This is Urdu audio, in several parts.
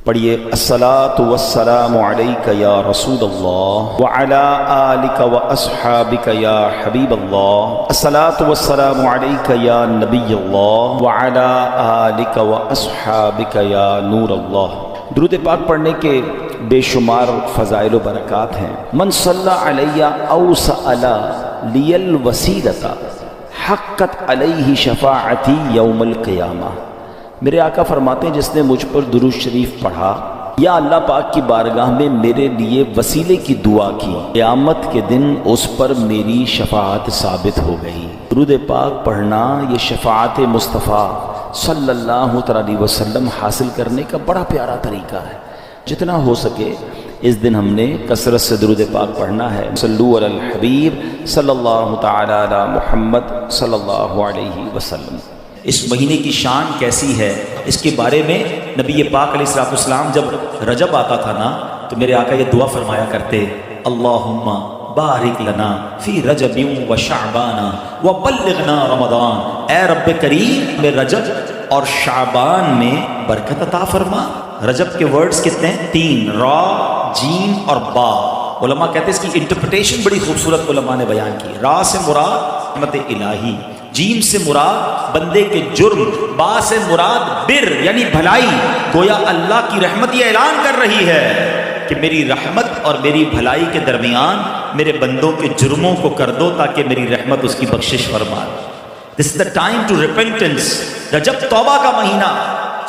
پڑھیے الصلاۃ والسلام علیک یا رسول اللہ وعلی آلک واصحابک یا حبیب اللہ، الصلاۃ والسلام علیک یا نبی اللہ وعلی آلک واصحابک یا نور اللہ۔ درود پاک پڑھنے کے بے شمار فضائل و برکات ہیں۔ من صلی علی او سأل لی الوسیلۃ حقت علیہ شفاعتی یوم القیامہ۔ میرے آقا فرماتے ہیں جس نے مجھ پر درود شریف پڑھا یا اللہ پاک کی بارگاہ میں میرے لیے وسیلے کی دعا کی، قیامت کے دن اس پر میری شفاعت ثابت ہو گئی۔ درود پاک پڑھنا یہ شفاعت مصطفیٰ صلی اللہ علیہ وسلم حاصل کرنے کا بڑا پیارا طریقہ ہے۔ جتنا ہو سکے اس دن ہم نے کثرت سے درود پاک پڑھنا ہے۔ صلو علی الحبیب صلی اللہ تعالی علی محمد صلی اللہ علیہ وسلم۔ اس مہینے کی شان کیسی ہے، اس کے بارے میں نبی پاک علیہ الصلوۃ والسلام جب رجب آتا تھا نا تو میرے آقا یہ دعا فرمایا کرتے، اللہم بارک لنا فی رجب و شعبان و بلغنا رمضان۔ اے رب کریم میں رجب اور شعبان میں برکت عطا فرما۔ رجب کے ورڈز کتنے ہیں؟ 3، را، جیم اور با۔ علماء کہتے ہیں اس کی انٹرپریٹیشن بڑی خوبصورت علماء نے بیان کی۔ را سے مراد رحمت الہی، جیم سے مراد بندے کے جرم، با سے مراد بر یعنی بھلائی۔ گویا اللہ کی رحمت یہ اعلان کر رہی ہے کہ میری رحمت اور میری بھلائی کے درمیان میرے بندوں کے جرموں کو کر دو تاکہ میری رحمت اس کی بخشش فرما۔ This is the time to repentance۔ رجب توبہ کا مہینہ۔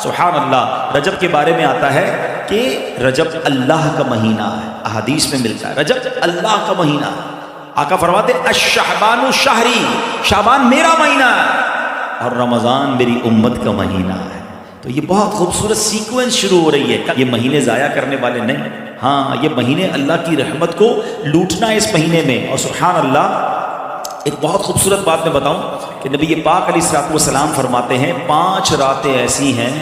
سبحان اللہ، رجب کے بارے میں آتا ہے کہ رجب اللہ کا مہینہ ہے، احادیث میں ملتا ہے رجب اللہ کا مہینہ ہے۔ آقا فرماتے الشعبان شہری، شعبان میرا مہینہ ہے اور رمضان میری امت کا مہینہ ہے۔ تو یہ بہت خوبصورت سیکوینس شروع ہو رہی ہے۔ یہ مہینے ضائع کرنے والے نہیں، ہاں یہ مہینے اللہ کی رحمت کو لوٹنا ہے اس مہینے میں۔ اور سبحان اللہ، ایک بہت خوبصورت بات میں بتاؤں کہ نبی پاک علیہ الصلوۃ والسلام فرماتے ہیں 5 راتیں ایسی ہیں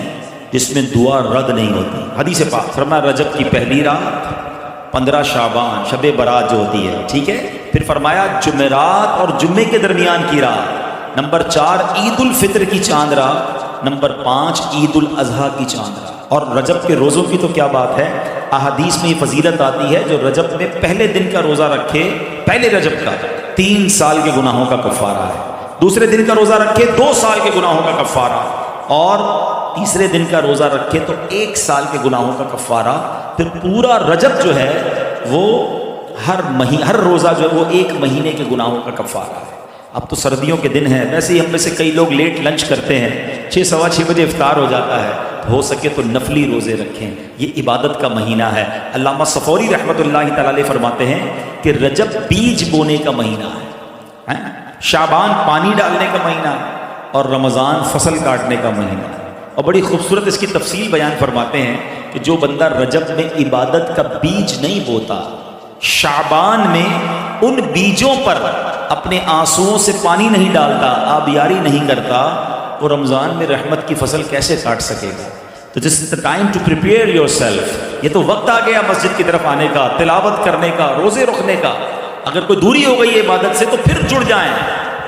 جس میں دعا رد نہیں ہوتی۔ حدیث پاک فرمایا رجب کی پہلی رات، 15 شعبان شب برات جو ہوتی ہے، ٹھیک ہے، پھر فرمایا جمعرات اور جمعے کے درمیان کی رات، نمبر 4 عید الفطر کی چاند رات، نمبر 5 عید الاضحیٰ کی چاند رات۔ اور رجب کے روزوں کی تو کیا بات ہے، احادیث میں یہ فضیلت آتی ہے جو رجب میں پہلے دن کا روزہ رکھے، پہلے رجب کا 3 سال کے گناہوں کا کفارہ ہے، دوسرے دن کا روزہ رکھے 2 سال کے گناہوں کا کفارہ، اور تیسرے دن کا روزہ رکھے تو 1 سال کے گناہوں کا کفارہ۔ پھر پورا رجب جو ہے وہ ہر روزہ جو ہے وہ 1 مہینے کے گناہوں کا کفارہ ہے۔ اب تو سردیوں کے دن ہیں، ویسے ہی ہم میں سے کئی لوگ لیٹ لنچ کرتے ہیں، 6 سوا 6 بجے افطار ہو جاتا ہے، ہو سکے تو نفلی روزے رکھیں، یہ عبادت کا مہینہ ہے۔ علامہ صفوری رحمۃ اللہ تعالی علیہ فرماتے ہیں کہ رجب بیج بونے کا مہینہ ہے، شعبان پانی ڈالنے کا مہینہ ہے، اور رمضان فصل کاٹنے کا مہینہ ہے۔ اور بڑی خوبصورت اس کی تفصیل بیان فرماتے ہیں کہ جو بندہ رجب میں عبادت کا بیج نہیں بوتا، شعبان میں ان بیجوں پر اپنے آنسوؤں سے پانی نہیں ڈالتا، آبیاری نہیں کرتا، وہ رمضان میں رحمت کی فصل کیسے کاٹ سکے گا؟ تو this is the time to prepare yourself. یہ تو وقت آ گیا مسجد کی طرف آنے کا، تلاوت کرنے کا، روزے رکھنے کا۔ اگر کوئی دوری ہو گئی ہے عبادت سے تو پھر جڑ جائیں،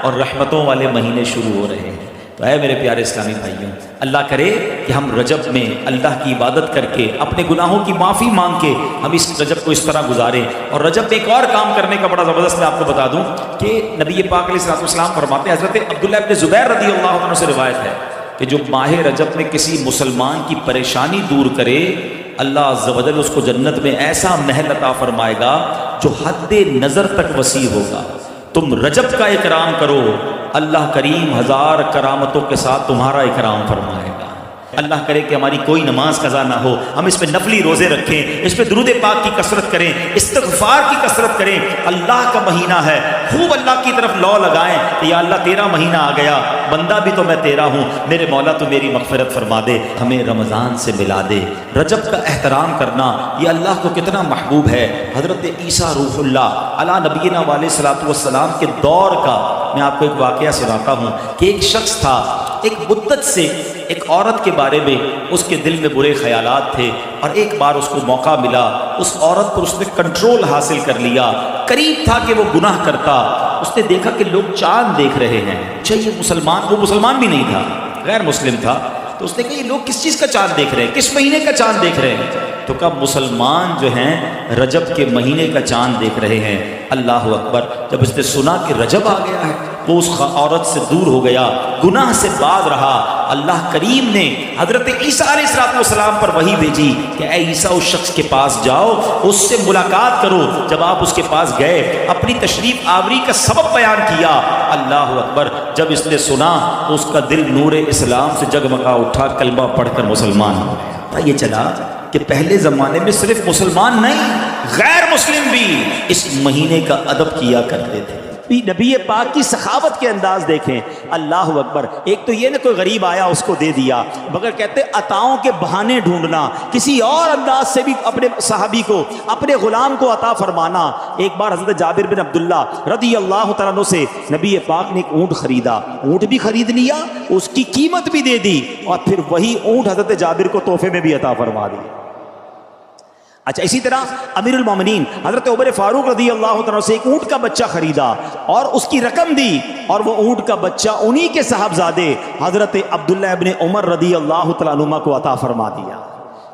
اور رحمتوں والے مہینے شروع ہو رہے ہیں۔ تو اے میرے پیارے اسلامی بھائیوں، اللہ کرے کہ ہم رجب میں اللہ کی عبادت کر کے، اپنے گناہوں کی معافی مانگ کے ہم اس رجب کو اس طرح گزاریں۔ اور رجب میں ایک اور کام کرنے کا بڑا زبردست میں آپ کو بتا دوں کہ نبی پاک علیہ الصلوۃ والسلام فرماتے ہیں، حضرت عبداللہ ابن زبیر رضی اللہ عنہ سے روایت ہے کہ جو ماہ رجب میں کسی مسلمان کی پریشانی دور کرے، اللہ عز و جل اس کو جنت میں ایسا محل عطا فرمائے گا جو حد نظر تک وسیع ہوگا۔ تم رجب کا اکرام کرو، اللہ کریم 1000 کرامتوں کے ساتھ تمہارا اکرام فرمائے گا۔ اللہ کرے کہ ہماری کوئی نماز قضا نہ ہو، ہم اس پہ نفلی روزے رکھیں، اس پہ درود پاک کی کثرت کریں، استغفار کی کثرت کریں۔ اللہ کا مہینہ ہے، خوب اللہ کی طرف لو لگائیں کہ یا اللہ تیرا مہینہ آ گیا، بندہ بھی تو میں تیرا ہوں، میرے مولا تو میری مغفرت فرما دے، ہمیں رمضان سے ملا دے۔ رجب کا احترام کرنا یہ اللہ کو کتنا محبوب ہے۔ حضرت عیسیٰ روح اللہ علی نبینا علیہ الصلوۃ والسلام کے دور کا میں آپ کو ایک واقعہ سناتا ہوں کہ ایک شخص تھا، ایک مدت سے ایک عورت کے بارے میں اس کے دل میں برے خیالات تھے، اور ایک بار اس کو موقع ملا، اس عورت پر اس نے کنٹرول حاصل کر لیا۔ قریب تھا کہ وہ گناہ کرتا، اس نے دیکھا کہ لوگ چاند دیکھ رہے ہیں، چاہیے وہ مسلمان بھی نہیں تھا، غیر مسلم تھا، تو اس نے کہا یہ لوگ کس چیز کا چاند دیکھ رہے ہیں، کس مہینے کا چاند دیکھ رہے ہیں؟ تو کہا مسلمان جو ہیں رجب کے مہینے کا چاند دیکھ رہے ہیں۔ اللہ اکبر۔ جب اس نے سنا کہ رجب آ گیا ہے وہ اس عورت سے دور ہو گیا، گناہ سے باز رہا۔ اللہ کریم نے حضرت عیسیٰ علیہ السلام پر وحی بھیجی کہ اے عیسیٰ اس شخص کے پاس جاؤ، اس سے ملاقات کرو۔ جب آپ اس کے پاس گئے، اپنی تشریف آوری کا سبب بیان کیا۔ اللہ اکبر۔ جب اس نے سنا تو اس کا دل نور اسلام سے جگمگا اٹھا، کلمہ پڑھ کر مسلمان ہو گیا۔ پتہ یہ چلا کہ پہلے زمانے میں صرف مسلمان نہیں، غیر مسلم بھی اس مہینے کا ادب کیا کرتے تھے۔ نبی پاک کی سخاوت کے انداز دیکھیں۔ اللہ اکبر۔ ایک تو یہ نہ کوئی غریب آیا اس کو دے دیا، مگر کہتے عطاؤں کے بہانے ڈھونڈنا، کسی اور انداز سے بھی اپنے صحابی کو، اپنے غلام کو عطا فرمانا۔ ایک بار حضرت جابر بن عبداللہ رضی اللہ تعالیٰ عنہ سے نبی پاک نے ایک اونٹ خریدا، اونٹ بھی خرید لیا، اس کی قیمت بھی دے دی، اور پھر وہی اونٹ حضرت جابر کو تحفے میں بھی عطا فرما دی۔ اچھا، اسی طرح امیر المومنین حضرت عمر فاروق رضی اللہ تعالیٰ سے ایک اونٹ کا بچہ خریدا اور اس کی رقم دی، اور وہ اونٹ کا بچہ انہی کے صاحبزادے حضرت عبداللہ ابن عمر رضی اللہ تعالیٰ عنہ کو عطا فرما دیا۔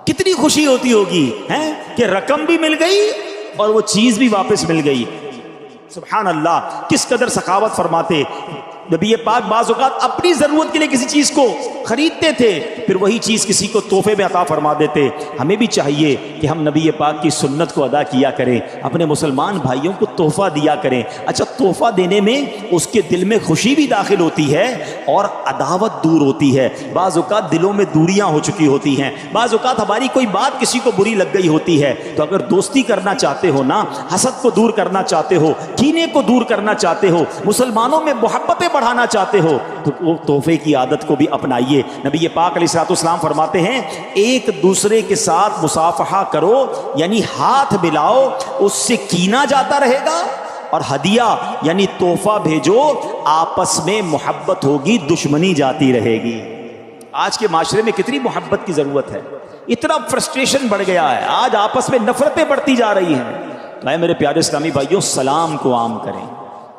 کتنی خوشی ہوتی ہوگی ہیں کہ رقم بھی مل گئی اور وہ چیز بھی واپس مل گئی۔ سبحان اللہ، کس قدر سخاوت فرماتے۔ نبی پاک بعض اوقات اپنی ضرورت کے لیے کسی چیز کو خریدتے تھے، پھر وہی چیز کسی کو تحفے میں عطا فرما دیتے۔ ہمیں بھی چاہیے کہ ہم نبی پاک کی سنت کو ادا کیا کریں، اپنے مسلمان بھائیوں کو تحفہ دیا کریں۔ اچھا، تحفہ دینے میں اس کے دل میں خوشی بھی داخل ہوتی ہے اور عداوت دور ہوتی ہے۔ بعض اوقات دلوں میں دوریاں ہو چکی ہوتی ہیں، بعض اوقات ہماری کوئی بات کسی کو بری لگ گئی ہوتی ہے، تو اگر دوستی کرنا چاہتے ہو نا، حسد کو دور کرنا چاہتے ہو، کینے کو دور کرنا چاہتے ہو، مسلمانوں میں محبتیں بڑھانا چاہتے ہو، تو وہ تحفے کی عادت کو بھی اپنائیے۔ نبی پاک علیہ السلام فرماتے ہیں ایک دوسرے کے ساتھ مصافحہ کرو، یعنی ہاتھ ملاؤ، اس سے کینہ جاتا رہے گا، اور ہدیہ یعنی تحفہ بھیجو، آپس میں محبت ہوگی، دشمنی جاتی رہے گی۔ آج کے معاشرے میں کتنی محبت کی ضرورت ہے، اتنا فرسٹریشن بڑھ گیا ہے، آج آپس میں نفرتیں بڑھتی جا رہی ہیں۔ تو اے میرے پیارے اسلامی بھائیوں، سلام کو عام کریں۔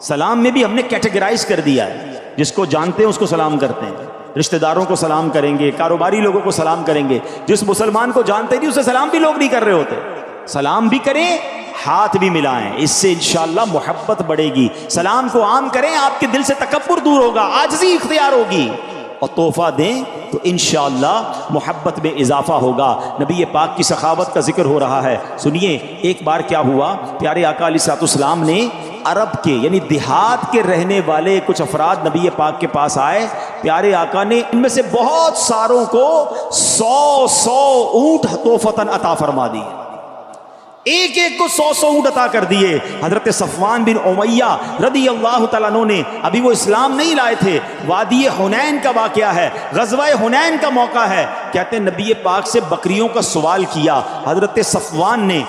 سلام میں بھی ہم نے کیٹیگرائز کر دیا ہے، جس کو جانتے ہیں اس کو سلام کرتے ہیں، رشتہ داروں کو سلام کریں گے، کاروباری لوگوں کو سلام کریں گے، جس مسلمان کو جانتے نہیں اسے سلام بھی لوگ نہیں کر رہے ہوتے۔ سلام بھی کریں، ہاتھ بھی ملائیں، اس سے انشاءاللہ محبت بڑھے گی۔ سلام کو عام کریں، آپ کے دل سے تکبر دور ہوگا، عاجزی اختیار ہوگی، اور تحفہ دیں تو انشاءاللہ محبت میں اضافہ ہوگا۔ نبی پاک کی سخاوت کا ذکر ہو رہا ہے، سنیے ایک بار کیا ہوا، پیارے آقا علیہ السلام نے عرب کے یعنی دیہات کے رہنے والے کچھ افراد نبی پاک کے پاس آئے، پیارے آقا نے ان میں سے بہت ساروں کو 100 اونٹ تحفتاً عطا فرما دی، ایک ایک کو 100 اونٹ عطا کر دیے۔ حضرت صفوان بن امیہ رضی اللہ تعالیٰ عنہ نے، ابھی وہ اسلام نہیں لائے تھے، وادی حنین کا واقعہ ہے، غزوہ حنین کا موقع ہے، کہتے ہیں نبی پاک سے بکریوں کا سوال کیا۔ حضرت صفوان نے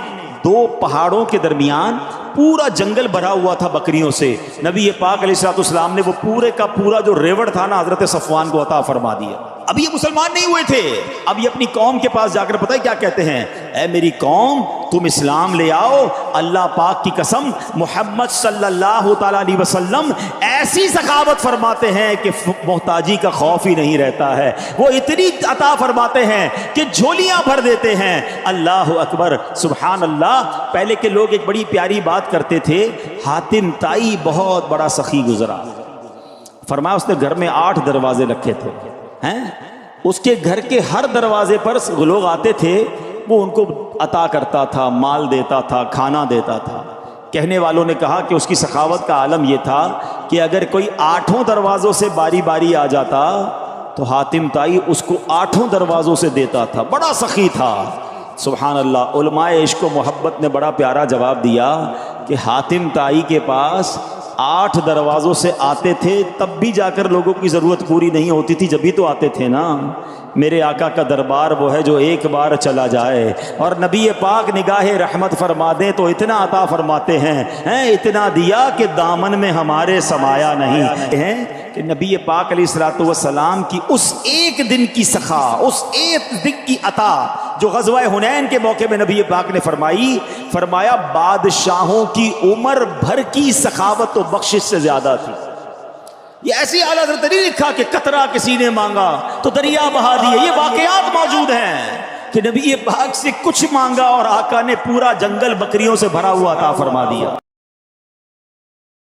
2 پہاڑوں کے درمیان پورا جنگل بھرا ہوا تھا بکریوں سے، نبی پاک علیہ السلام نے وہ پورے کا پورا جو ریوڑ تھا نا حضرت صفوان کو عطا فرما دیا۔ اب یہ مسلمان نہیں ہوئے تھے، اب یہ اپنی قوم کے پاس جا کر پتہ ہے کیا کہتے ہیں، اے میری قوم تم اسلام لے آؤ، اللہ پاک کی قسم محمد صلی اللہ تعالیٰ علیہ وسلم ایسی سخاوت فرماتے ہیں کہ محتاجی کا خوف ہی نہیں رہتا ہے، وہ اتنی عطا فرماتے ہیں کہ جھولیاں بھر دیتے ہیں۔ اللہ اکبر، سبحان اللہ۔ پہلے کے لوگ ایک بڑی پیاری بات کرتے تھے، حاتم طائی بہت بڑا سخی گزرا، فرمایا اس نے گھر میں 8 دروازے رکھے تھے ہیں، اس کے گھر کے ہر دروازے پر لوگ آتے تھے، وہ ان کو عطا کرتا تھا، مال دیتا تھا، کھانا دیتا تھا۔ کہنے والوں نے کہا کہ اس کی سخاوت کا عالم یہ تھا کہ اگر کوئی 8 دروازوں سے باری باری آ جاتا تو حاتم طائی اس کو 8 دروازوں سے دیتا تھا، بڑا سخی تھا۔ سبحان اللہ۔ علماء عشق و محبت نے بڑا پیارا جواب دیا کہ حاتم طائی کے پاس 8 دروازوں سے آتے تھے، تب بھی جا کر لوگوں کی ضرورت پوری نہیں ہوتی تھی، جبھی تو آتے تھے نا۔ میرے آقا کا دربار وہ ہے جو ایک بار چلا جائے، اور نبی پاک نگاہ رحمت فرما دیں تو اتنا عطا فرماتے ہیں، اتنا دیا کہ دامن میں ہمارے سمایا نہیں ہے، کہ نبی پاک علیہ السلام کی اس ایک دن کی سخا، اس ایک دن کی عطا جو غزوہ حنین کے موقع میں نبی پاک نے فرمایا بادشاہوں کی عمر بھر کی سخاوت و بخشش سے زیادہ تھی۔ یہ ایسی اعلیٰ حضرت نہیں لکھا کہ قطرہ کسی نے مانگا تو دریا بہا دیے، یہ واقعات موجود ہیں کہ نبی پاک سے کچھ مانگا اور آقا نے پورا جنگل بکریوں سے بھرا ہوا عطا فرما دیا۔